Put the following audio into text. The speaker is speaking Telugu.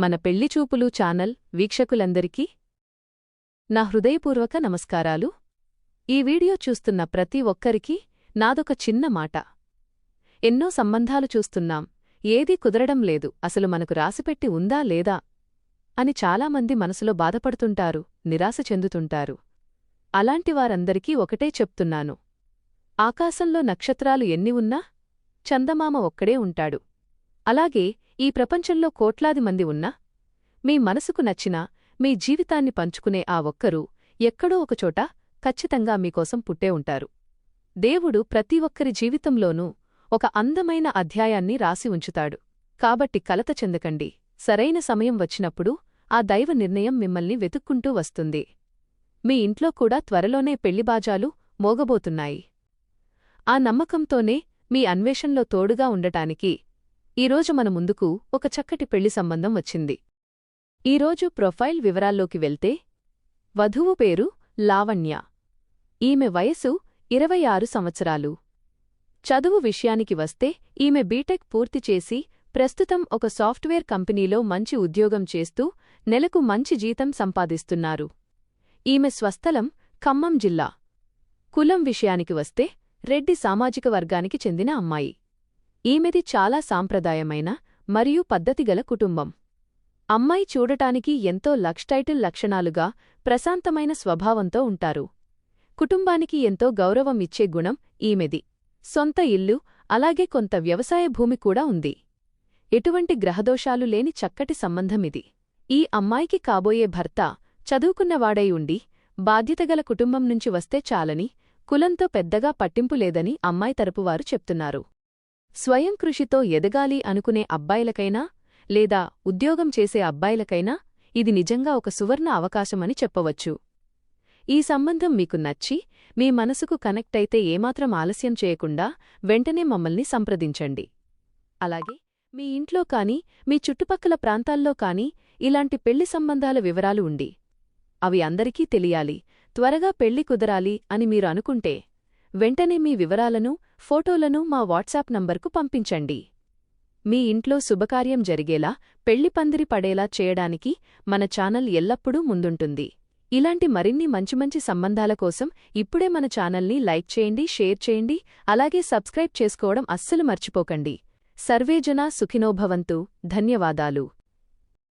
మన పెళ్లిచూపులు ఛానల్ వీక్షకులందరికీ నా హృదయపూర్వక నమస్కారాలు. ఈ వీడియో చూస్తున్న ప్రతి ఒక్కరికీ నాదొక చిన్న మాట. ఎన్నో సంబంధాలు చూస్తున్నాం, ఏదీ కుదరడం లేదు, అసలు మనకు రాసిపెట్టి ఉందా లేదా అని చాలామంది మనసులో బాధపడుతుంటారు, నిరాశ చెందుతుంటారు. అలాంటివారందరికీ ఒకటే చెప్తున్నాను. ఆకాశంలో నక్షత్రాలు ఎన్ని ఉన్నా చందమామ ఒక్కడే ఉంటాడు. అలాగే ఈ ప్రపంచంలో కోట్లాది మంది ఉన్నా మీ మనసుకు నచ్చిన మీ జీవితాన్ని పంచుకునే ఆ ఒక్కరూ ఎక్కడో ఒకచోట ఖచ్చితంగా మీకోసం పుట్టే ఉంటారు. దేవుడు ప్రతి ఒక్కరి జీవితంలోనూ ఒక అందమైన అధ్యాయాన్ని రాసి ఉంచుతాడు. కాబట్టి కలత చెందకండి. సరైన సమయం వచ్చినప్పుడు ఆ దైవ నిర్ణయం మిమ్మల్ని వెతుక్కుంటూ వస్తుంది. మీ ఇంట్లో కూడా త్వరలోనే పెళ్లిబాజాలు మోగబోతున్నాయి. ఆ నమ్మకంతోనే మీ అన్వేషణలో తోడుగా ఉండటానికి ఈరోజు మన ముందుకు ఒక చక్కటి పెళ్లి సంబంధం వచ్చింది. ఈరోజు ప్రొఫైల్ వివరాల్లోకి వెళ్తే, వధువు పేరు లావణ్య. ఈమె వయసు 26 సంవత్సరాలు. చదువు విషయానికి వస్తే ఈమె బీటెక్ పూర్తి చేసి ప్రస్తుతం ఒక సాఫ్ట్వేర్ కంపెనీలో మంచి ఉద్యోగం చేస్తూ నెలకు మంచి జీతం సంపాదిస్తున్నారు. ఈమె స్వస్థలం ఖమ్మం జిల్లా. కులం విషయానికి వస్తే రెడ్డి సామాజిక వర్గానికి చెందిన అమ్మాయి. ఈమెది చాలా సాంప్రదాయమైన మరియు పద్ధతిగల కుటుంబం. అమ్మాయి చూడటానికి ఎంతో లక్స్టైటిల్ లక్షణాలుగా ప్రశాంతమైన స్వభావంతో ఉంటారు. కుటుంబానికి ఎంతో గౌరవం ఇచ్చే గుణం ఈమెది. సొంత ఇల్లు, అలాగే కొంత వ్యవసాయ భూమి కూడా ఉంది. ఎటువంటి గ్రహదోషాలు లేని చక్కటి సంబంధమిది. ఈ అమ్మాయికి కాబోయే భర్త చదువుకున్నవాడై ఉండి బాధ్యతగల కుటుంబం నుంచి వస్తే చాలని, కులంతో పెద్దగా పట్టింపు లేదని అమ్మాయి తరపువారు చెప్తున్నారు. స్వయం కృషితో ఎదగాలి అనుకునే అబ్బాయిలకైనా లేదా ఉద్యోగం చేసే అబ్బాయిలకైనా ఇది నిజంగా ఒక సువర్ణ అవకాశమని చెప్పవచ్చు. ఈ సంబంధం మీకు నచ్చి మీ మనసుకు కనెక్ట్ అయితే ఏమాత్రం ఆలస్యం చేయకుండా వెంటనే మమ్మల్ని సంప్రదించండి. అలాగే మీ ఇంట్లో కానీ మీ చుట్టుపక్కల ప్రాంతాల్లో కానీ ఇలాంటి పెళ్లి సంబంధాల వివరాలు ఉండి అవి అందరికీ తెలియాలి, త్వరగా పెళ్లి కుదరాలి అని మీరు అనుకుంటే వెంటనే మీ వివరాలను, ఫోటోలను మా వాట్సాప్ నంబర్కు పంపించండి. మీ ఇంట్లో శుభకార్యం జరిగేలా, పెళ్లి పందిరి పడేలా చేయడానికి మన ఛానల్ ఎల్లప్పుడూ ముందుంటుంది. ఇలాంటి మరిన్ని మంచి సంబంధాల కోసం ఇప్పుడే మన ఛానల్ని లైక్ చేయండి, షేర్ చేయండి, అలాగే సబ్స్క్రైబ్ చేసుకోవడం అస్సలు మర్చిపోకండి. సర్వేజనా సుఖినో భవంతు. ధన్యవాదాలు.